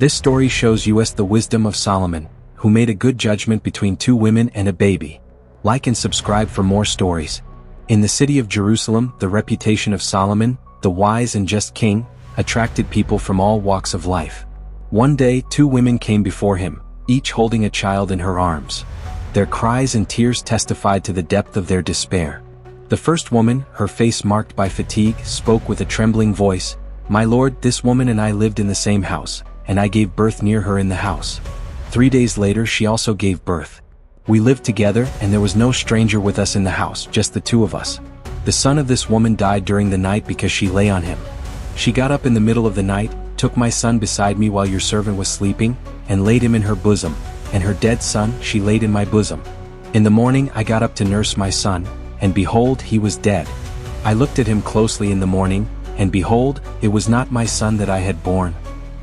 This story shows us the wisdom of Solomon, who made a good judgment between two women and a baby. Like and subscribe for more stories. In the city of Jerusalem, the reputation of Solomon, the wise and just king, attracted people from all walks of life. One day, two women came before him, each holding a child in her arms. Their cries and tears testified to the depth of their despair. The first woman, her face marked by fatigue, spoke with a trembling voice, "My lord, this woman and I lived in the same house, and I gave birth near her in the house. 3 days later she also gave birth. We lived together, and there was no stranger with us in the house, just the two of us. The son of this woman died during the night because she lay on him. She got up in the middle of the night, took my son beside me while your servant was sleeping, and laid him in her bosom, and her dead son she laid in my bosom. In the morning I got up to nurse my son, and behold, he was dead. I looked at him closely in the morning, and behold, it was not my son that I had born."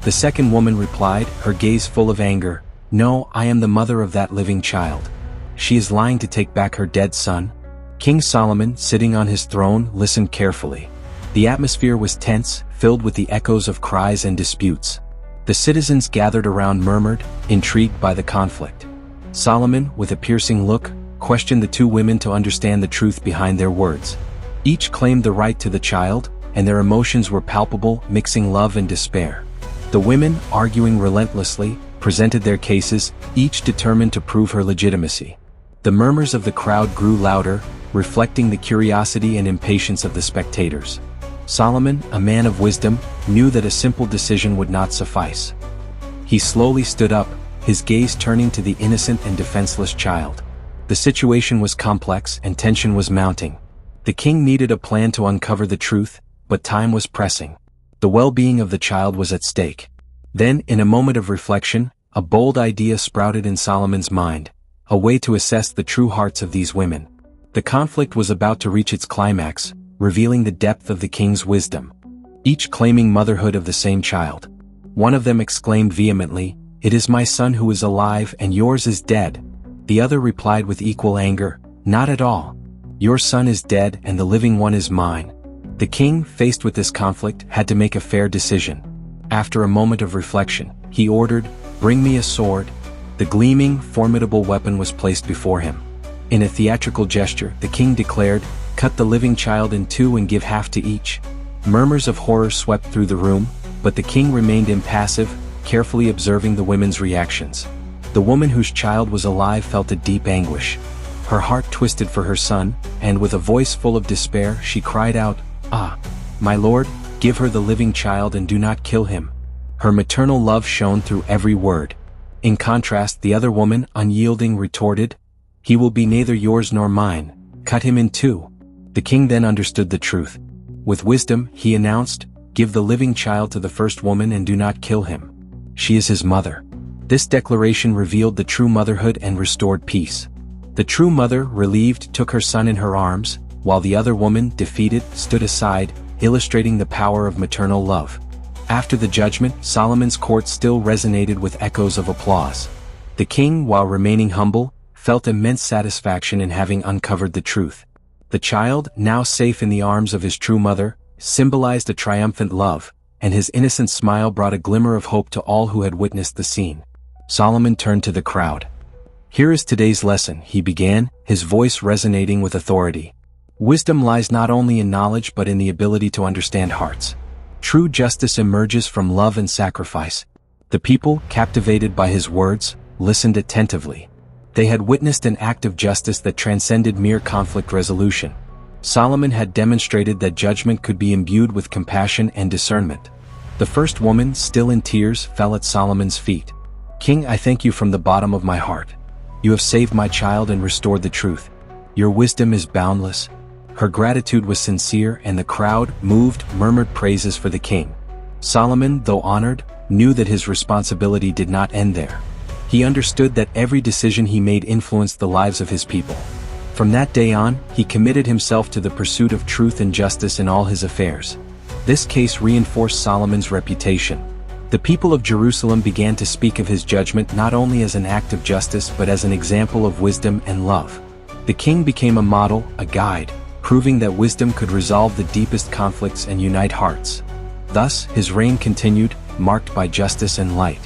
The second woman replied, her gaze full of anger, "No, I am the mother of that living child. She is lying to take back her dead son." King Solomon, sitting on his throne, listened carefully. The atmosphere was tense, filled with the echoes of cries and disputes. The citizens gathered around murmured, intrigued by the conflict. Solomon, with a piercing look, questioned the two women to understand the truth behind their words. Each claimed the right to the child, and their emotions were palpable, mixing love and despair. The women, arguing relentlessly, presented their cases, each determined to prove her legitimacy. The murmurs of the crowd grew louder, reflecting the curiosity and impatience of the spectators. Solomon, a man of wisdom, knew that a simple decision would not suffice. He slowly stood up, his gaze turning to the innocent and defenseless child. The situation was complex and tension was mounting. The king needed a plan to uncover the truth, but time was pressing. The well-being of the child was at stake. Then, in a moment of reflection, a bold idea sprouted in Solomon's mind, a way to assess the true hearts of these women. The conflict was about to reach its climax, revealing the depth of the king's wisdom. Each claiming motherhood of the same child. One of them exclaimed vehemently, "It is my son who is alive and yours is dead." The other replied with equal anger, "Not at all. Your son is dead and the living one is mine." The king, faced with this conflict, had to make a fair decision. After a moment of reflection, he ordered, "Bring me a sword." The gleaming, formidable weapon was placed before him. In a theatrical gesture, the king declared, "Cut the living child in two and give half to each." Murmurs of horror swept through the room, but the king remained impassive, carefully observing the women's reactions. The woman whose child was alive felt a deep anguish. Her heart twisted for her son, and with a voice full of despair, she cried out, "Ah, my lord, give her the living child and do not kill him." Her maternal love shone through every word. In contrast, the other woman, unyielding, retorted, "He will be neither yours nor mine. Cut him in two." The king then understood the truth. With wisdom, he announced, "Give the living child to the first woman and do not kill him. She is his mother." This declaration revealed the true motherhood and restored peace. The true mother, relieved, took her son in her arms, while the other woman, defeated, stood aside, illustrating the power of maternal love. After the judgment, Solomon's court still resonated with echoes of applause. The king, while remaining humble, felt immense satisfaction in having uncovered the truth. The child, now safe in the arms of his true mother, symbolized a triumphant love, and his innocent smile brought a glimmer of hope to all who had witnessed the scene. Solomon turned to the crowd. "Here is today's lesson," he began, his voice resonating with authority. "Wisdom lies not only in knowledge but in the ability to understand hearts. True justice emerges from love and sacrifice." The people, captivated by his words, listened attentively. They had witnessed an act of justice that transcended mere conflict resolution. Solomon had demonstrated that judgment could be imbued with compassion and discernment. The first woman, still in tears, fell at Solomon's feet. "King, I thank you from the bottom of my heart. You have saved my child and restored the truth. Your wisdom is boundless." Her gratitude was sincere, and the crowd, moved, murmured praises for the king. Solomon, though honored, knew that his responsibility did not end there. He understood that every decision he made influenced the lives of his people. From that day on, he committed himself to the pursuit of truth and justice in all his affairs. This case reinforced Solomon's reputation. The people of Jerusalem began to speak of his judgment not only as an act of justice but as an example of wisdom and love. The king became a model, a guide, proving that wisdom could resolve the deepest conflicts and unite hearts. Thus, his reign continued, marked by justice and light.